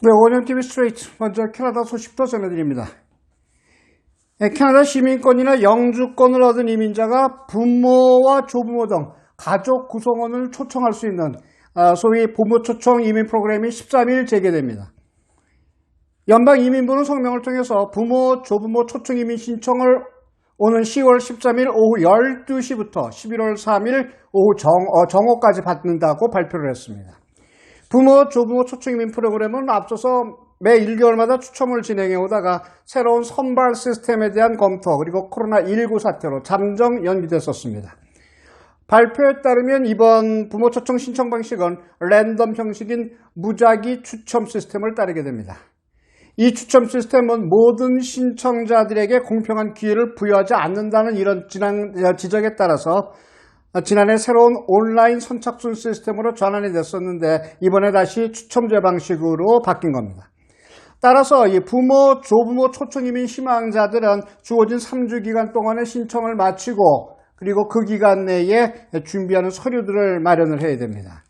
네, 오년TV 스트레이트. 먼저 캐나다 소식부터 전해드립니다. 캐나다 시민권이나 영주권을 얻은 이민자가 부모와 조부모 등 가족 구성원을 초청할 수 있는 소위 부모 초청 이민 프로그램이 13일 재개됩니다. 연방이민부는 성명을 통해서 부모, 조부모 초청 이민 신청을 오는 10월 13일 오후 12시부터 11월 3일 오후 정오까지 받는다고 발표를 했습니다. 부모, 조부모 초청 이민 프로그램은 앞서서 매 1개월마다 추첨을 진행해 오다가 새로운 선발 시스템에 대한 검토 그리고 코로나19 사태로 잠정 연기됐었습니다. 발표에 따르면 이번 부모 초청 신청 방식은 랜덤 형식인 무작위 추첨 시스템을 따르게 됩니다. 이 추첨 시스템은 모든 신청자들에게 공평한 기회를 부여하지 않는다는 이런 지적에 따라서 지난해 새로운 온라인 선착순 시스템으로 전환이 됐었는데 이번에 다시 추첨제 방식으로 바뀐 겁니다. 따라서 이 부모, 조부모 초청 이민 희망자들은 주어진 3주 기간 동안의 신청을 마치고 그리고 그 기간 내에 준비하는 서류들을 마련을 해야 됩니다.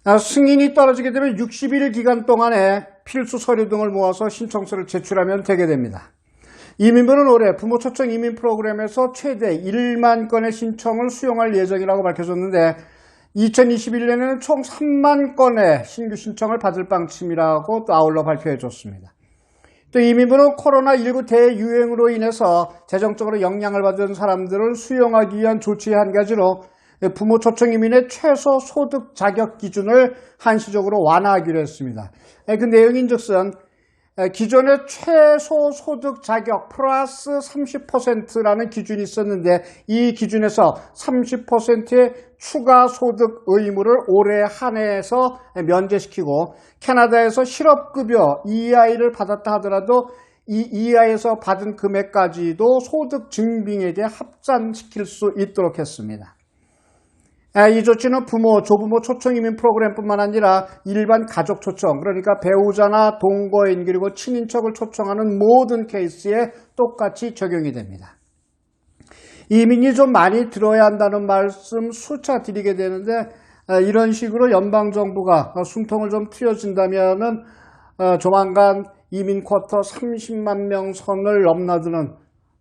승인이 떨어지게 되면 60일 기간 동안에 필수 서류 등을 모아서 신청서를 제출하면 되게 됩니다. 이민부는 올해 부모 초청 이민 프로그램에서 최대 1만 건의 신청을 수용할 예정이라고 밝혀졌는데 2021년에는 총 3만 건의 신규 신청을 받을 방침이라고 또 아울러 발표해 줬습니다. 또 이민부는 코로나19 대유행으로 인해서 재정적으로 영향을 받은 사람들을 수용하기 위한 조치의 한 가지로 부모 초청 이민의 최소 소득 자격 기준을 한시적으로 완화하기로 했습니다. 그 내용인즉슨 기존의 최소 소득 자격 플러스 30%라는 기준이 있었는데 이 기준에서 30%의 추가 소득 의무를 올해 한해에서 면제시키고 캐나다에서 실업급여 EI를 받았다 하더라도 이 EI에서 받은 금액까지도 소득 증빙액에 합산시킬 수 있도록 했습니다. 이 조치는 부모, 조부모 초청 이민 프로그램뿐만 아니라 일반 가족 초청, 그러니까 배우자나 동거인 그리고 친인척을 초청하는 모든 케이스에 똑같이 적용이 됩니다. 이민이 좀 많이 들어야 한다는 말씀 수차 드리게 되는데 이런 식으로 연방정부가 숨통을 좀 트여준다면은 조만간 이민 쿼터 30만 명 선을 넘나드는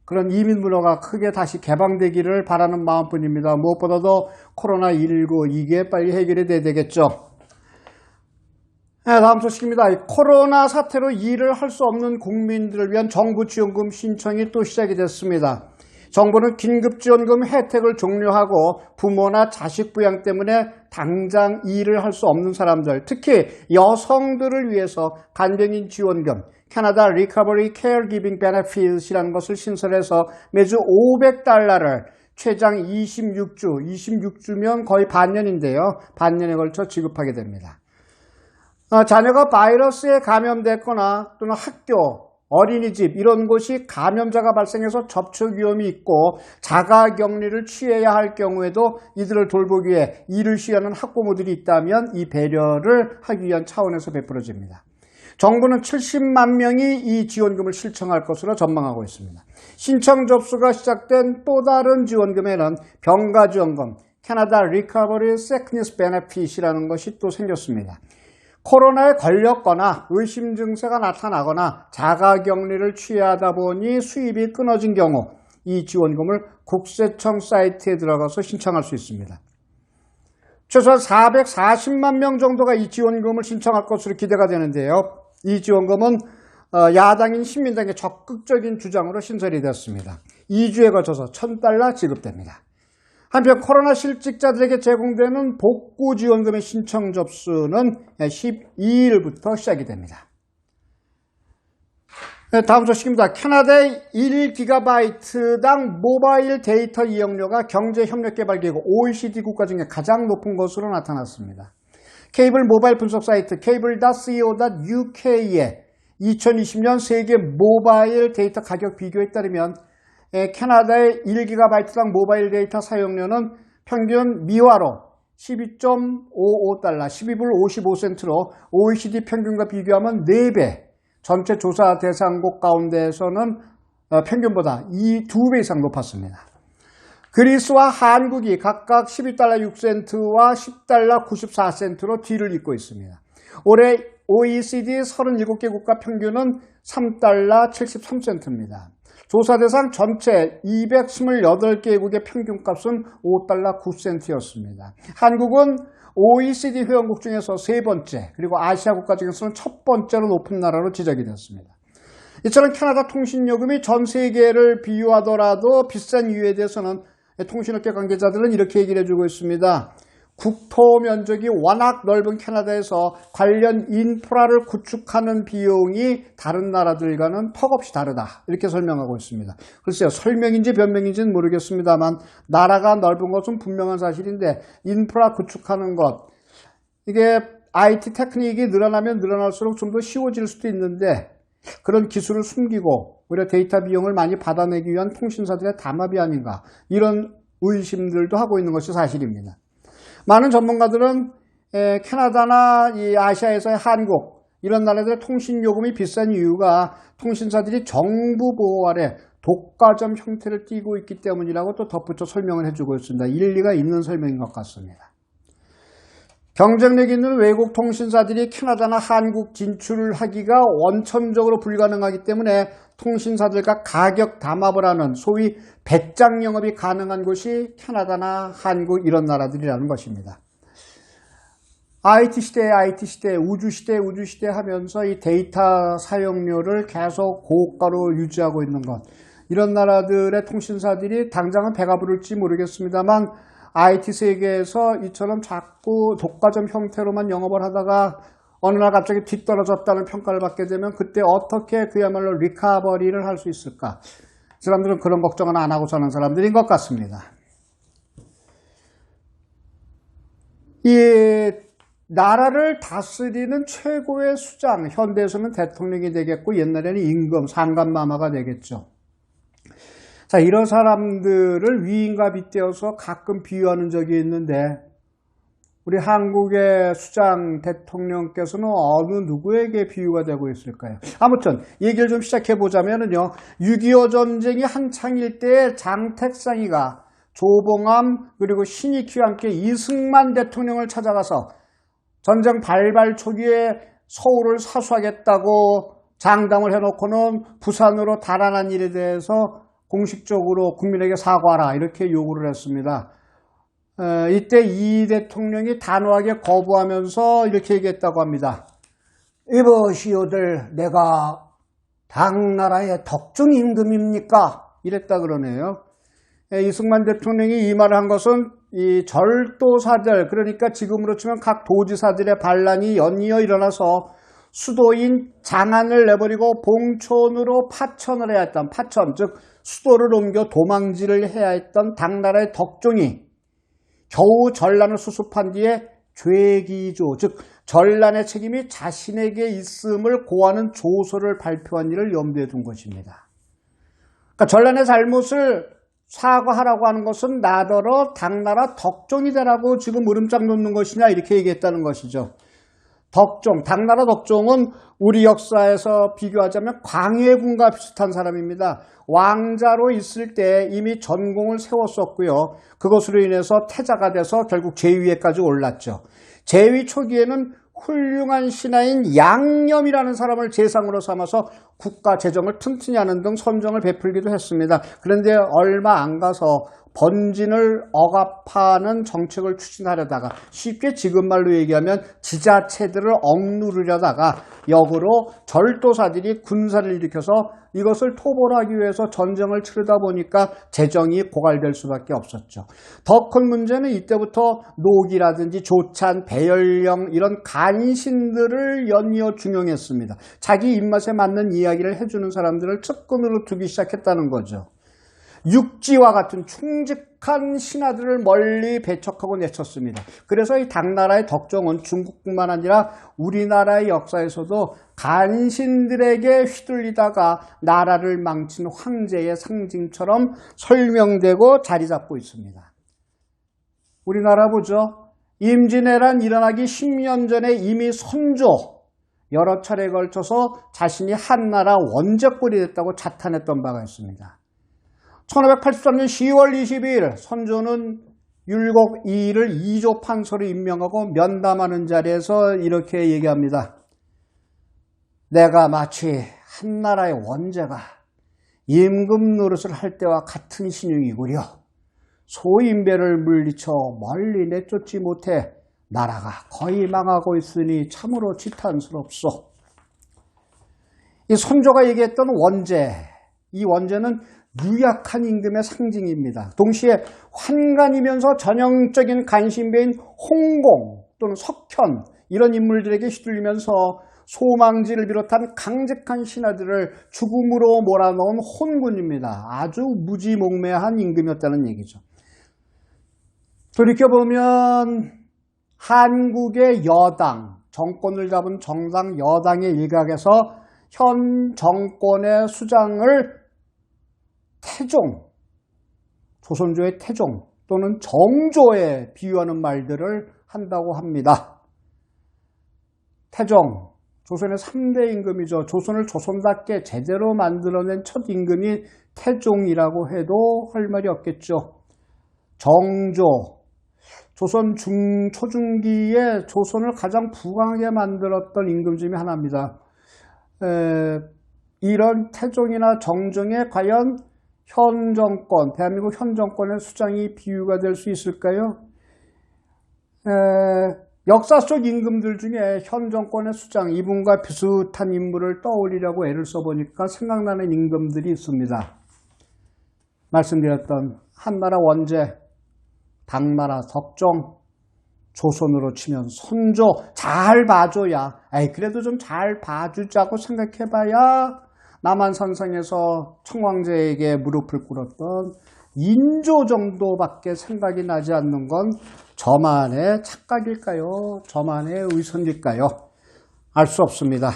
그런 이민 문화가 크게 다시 개방되기를 바라는 마음뿐입니다. 무엇보다도 코로나19 이게 빨리 해결이 돼야 되겠죠. 다음 소식입니다. 코로나 사태로 일을 할 수 없는 국민들을 위한 정부 지원금 신청이 또 시작이 됐습니다. 정부는 긴급지원금 혜택을 종료하고 부모나 자식 부양 때문에 당장 일을 할 수 없는 사람들, 특히 여성들을 위해서 간병인 지원금, 캐나다 리커버리 케어기빙 베네핏이라는 것을 신설해서 매주 $500를 최장 26주면 거의 반년인데요. 반년에 걸쳐 지급하게 됩니다. 자녀가 바이러스에 감염됐거나 또는 학교, 어린이집 이런 곳이 감염자가 발생해서 접촉 위험이 있고 자가격리를 취해야 할 경우에도 이들을 돌보기 위해 일을 쉬하는 학부모들이 있다면 이 배려를 하기 위한 차원에서 베풀어집니다. 정부는 70만 명이 이 지원금을 신청할 것으로 전망하고 있습니다. 신청 접수가 시작된 또 다른 지원금에는 병가지원금, 캐나다 리커버리 시크니스 베네핏이라는 것이 또 생겼습니다. 코로나에 걸렸거나 의심 증세가 나타나거나 자가격리를 취하다 보니 수입이 끊어진 경우 이 지원금을 국세청 사이트에 들어가서 신청할 수 있습니다. 최소한 440만 명 정도가 이 지원금을 신청할 것으로 기대가 되는데요. 이 지원금은 야당인 신민당의 적극적인 주장으로 신설이 되었습니다. 2주에 걸쳐서 $1,000 지급됩니다. 한편 코로나 실직자들에게 제공되는 복구 지원금의 신청 접수는 12일부터 시작이 됩니다. 다음 소식입니다. 캐나다의 1GB당 모바일 데이터 이용료가 경제협력개발기구 OECD 국가 중에 가장 높은 것으로 나타났습니다. 케이블 모바일 분석 사이트 cable.co.uk의 2020년 세계 모바일 데이터 가격 비교에 따르면 캐나다의 1GB당 모바일 데이터 사용료는 평균 미화로 12.55달러, 12불 55센트로 OECD 평균과 비교하면 4배, 전체 조사 대상국 가운데에서는 평균보다 2배 이상 높았습니다. 그리스와 한국이 각각 12달러 6센트와 10달러 94센트로 뒤를 잇고 있습니다. 올해 OECD 37개 국가 평균은 3달러 73센트입니다. 조사 대상 전체 228개국의 평균값은 5달러 9센트였습니다. 한국은 OECD 회원국 중에서 세 번째, 그리고 아시아 국가 중에서는 첫 번째로 높은 나라로 지적이 됐습니다. 이처럼 캐나다 통신요금이 전 세계를 비유하더라도 비싼 이유에 대해서는 통신업계 관계자들은 이렇게 얘기를 해주고 있습니다. 국토 면적이 워낙 넓은 캐나다에서 관련 인프라를 구축하는 비용이 다른 나라들과는 턱없이 다르다. 이렇게 설명하고 있습니다. 글쎄요, 설명인지 변명인지는 모르겠습니다만 나라가 넓은 것은 분명한 사실인데 인프라 구축하는 것, 이게 IT 테크닉이 늘어나면 늘어날수록 좀 더 쉬워질 수도 있는데 그런 기술을 숨기고 오히려 데이터 비용을 많이 받아내기 위한 통신사들의 담합이 아닌가, 이런 의심들도 하고 있는 것이 사실입니다. 많은 전문가들은 캐나다나 이 아시아에서의 한국, 이런 나라들의 통신요금이 비싼 이유가 통신사들이 정부 보호 아래 독과점 형태를 띠고 있기 때문이라고 또 덧붙여 설명을 해주고 있습니다. 일리가 있는 설명인 것 같습니다. 경쟁력 있는 외국 통신사들이 캐나다나 한국 진출을 하기가 원천적으로 불가능하기 때문에 통신사들과 가격 담합을 하는 소위 배짱 영업이 가능한 곳이 캐나다나 한국, 이런 나라들이라는 것입니다. IT 시대, 우주 시대 하면서 이 데이터 사용료를 계속 고가로 유지하고 있는 것, 이런 나라들의 통신사들이 당장은 배가 부를지 모르겠습니다만 IT 세계에서 이처럼 자꾸 독과점 형태로만 영업을 하다가 어느 날 갑자기 뒤떨어졌다는 평가를 받게 되면 그때 어떻게 그야말로 리카버리를 할 수 있을까? 사람들은 그런 걱정은 안 하고 사는 사람들인 것 같습니다. 이 나라를 다스리는 최고의 수장, 현대에서는 대통령이 되겠고 옛날에는 임금, 상감마마가 되겠죠. 자, 이런 사람들을 위인과 빗대어서 가끔 비유하는 적이 있는데 우리 한국의 수장 대통령께서는 어느 누구에게 비유가 되고 있을까요? 아무튼 얘기를 좀 시작해 보자면요, 6.25 전쟁이 한창일 때 장택상이가 조봉암 그리고 신익희와 함께 이승만 대통령을 찾아가서 전쟁 발발 초기에 서울을 사수하겠다고 장담을 해놓고는 부산으로 달아난 일에 대해서 공식적으로 국민에게 사과하라, 이렇게 요구를 했습니다. 이때 이 대통령이 단호하게 거부하면서 이렇게 얘기했다고 합니다. 이보시오들, 내가 당나라의 덕중 임금입니까? 이랬다 그러네요. 이승만 대통령이 이 말을 한 것은 이 절도사들, 그러니까 지금으로 치면 각 도지사들의 반란이 연이어 일어나서 수도인 장안을 내버리고 봉천으로 파천을 해야 했던, 파천, 즉 수도를 옮겨 도망질을 해야 했던 당나라의 덕종이 겨우 전란을 수습한 뒤에 죄기조, 즉 전란의 책임이 자신에게 있음을 고하는 조서를 발표한 일을 염두에 둔 것입니다. 그러니까 전란의 잘못을 사과하라고 하는 것은 나더러 당나라 덕종이 되라고 지금 으름장 놓는 것이냐, 이렇게 얘기했다는 것이죠. 덕종, 당나라 덕종은 우리 역사에서 비교하자면 광해군과 비슷한 사람입니다. 왕자로 있을 때 이미 전공을 세웠었고요. 그것으로 인해서 태자가 돼서 결국 제위에까지 올랐죠. 제위 초기에는 훌륭한 신하인 양념이라는 사람을 재상으로 삼아서 국가 재정을 튼튼히 하는 등 선정을 베풀기도 했습니다. 그런데 얼마 안 가서 번진을 억압하는 정책을 추진하려다가, 쉽게 지금 말로 얘기하면 지자체들을 억누르려다가 역으로 절도사들이 군사를 일으켜서 이것을 토벌하기 위해서 전쟁을 치르다 보니까 재정이 고갈될 수밖에 없었죠. 더 큰 문제는 이때부터 노기라든지 조찬, 배열령, 이런 간신들을 연이어 중용했습니다. 자기 입맛에 맞는 이야기를 해주는 사람들을 측근으로 두기 시작했다는 거죠. 육지와 같은 충직한 신하들을 멀리 배척하고 내쳤습니다. 그래서 이 당나라의 덕종은 중국뿐만 아니라 우리나라의 역사에서도 간신들에게 휘둘리다가 나라를 망친 황제의 상징처럼 설명되고 자리 잡고 있습니다. 우리나라 보죠. 임진왜란 일어나기 10년 전에 이미 선조 여러 차례에 걸쳐서 자신이 한나라 원작골이 됐다고 자탄했던 바가 있습니다. 1583년 10월 22일 선조는 율곡 2일을 2조 판서로 임명하고 면담하는 자리에서 이렇게 얘기합니다. 내가 마치 한나라의 원제가 임금 노릇을 할 때와 같은 신용이구려. 소인배를 물리쳐 멀리 내쫓지 못해 나라가 거의 망하고 있으니 참으로 지탄스럽소. 이 선조가 얘기했던 원제, 이 원제는 유약한 임금의 상징입니다. 동시에 환관이면서 전형적인 간신배인 홍공 또는 석현 이런 인물들에게 휘둘리면서 소망지를 비롯한 강직한 신하들을 죽음으로 몰아넣은 혼군입니다. 아주 무지몽매한 임금이었다는 얘기죠. 돌이켜보면 한국의 여당, 정권을 잡은 정당 여당의 일각에서 현 정권의 수장을 태종, 조선조의 태종 또는 정조에 비유하는 말들을 한다고 합니다. 태종, 조선의 3대 임금이죠. 조선을 조선답게 제대로 만들어낸 첫 임금이 태종이라고 해도 할 말이 없겠죠. 정조, 조선 초중기에 조선을 가장 부강하게 만들었던 임금 중에 하나입니다. 이런 태종이나 정종에 과연 현 정권, 대한민국 현 정권의 수장이 비유가 될 수 있을까요? 역사 속 임금들 중에 현 정권의 수장, 이분과 비슷한 인물을 떠올리려고 애를 써보니까 생각나는 임금들이 있습니다. 말씀드렸던 한나라 원제, 당나라 석종, 조선으로 치면 선조, 잘 봐줘야, 그래도 좀 잘 봐주자고 생각해봐야 남한산성에서 청황제에게 무릎을 꿇었던 인조 정도밖에 생각이 나지 않는 건 저만의 착각일까요? 저만의 의선일까요? 알 수 없습니다.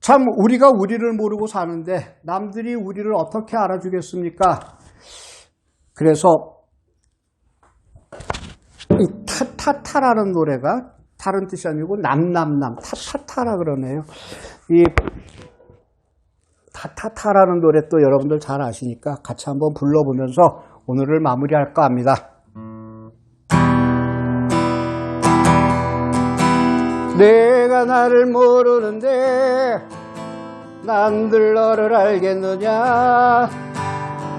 참 우리가 우리를 모르고 사는데 남들이 우리를 어떻게 알아주겠습니까? 그래서 이 타타타라는 노래가 다른 뜻이 아니고 남남남 타타타라 그러네요. 이 타타타라는 노래 또 여러분들 잘 아시니까 같이 한번 불러보면서 오늘을 마무리할까 합니다. 내가 나를 모르는데 남들 너를 알겠느냐.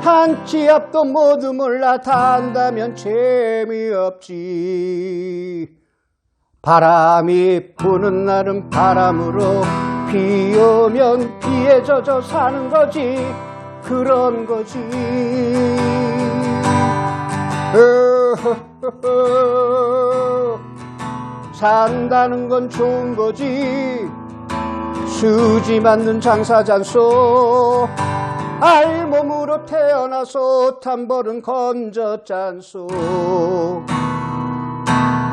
한 치 앞도 모두 몰라 다 안다면 재미없지. 바람이 부는 날은 바람으로, 비 오면 비에 젖어 사는 거지. 그런 거지. 산다는 건 좋은 거지. 수지 맞는 장사잔소. 알몸으로 태어나서 탐벌은 건졌잖소.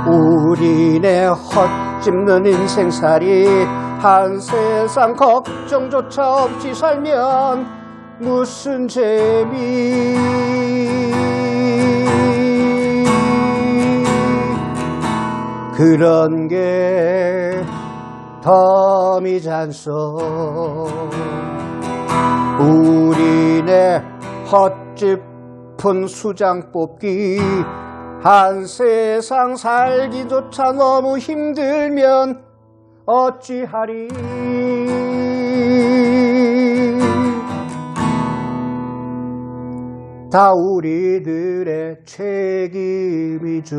우리네 헛짚는 인생살이 한 세상 걱정조차 없이 살면 무슨 재미. 그런 게 덤이잖소. 우리네 헛짚은 수장 뽑기 한 세상 살기조차 너무 힘들면 어찌하리. 다 우리들의 책임이죠.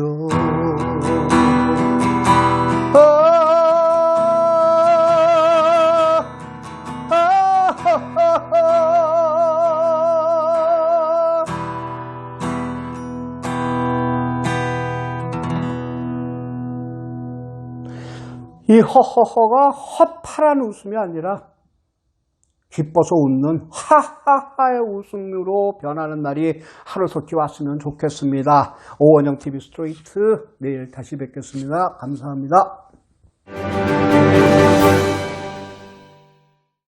이 허허허가 헛파란 웃음이 아니라 기뻐서 웃는 하하하의 웃음으로 변하는 날이 하루속히 왔으면 좋겠습니다. 오원영 TV 스트레이트, 내일 다시 뵙겠습니다. 감사합니다.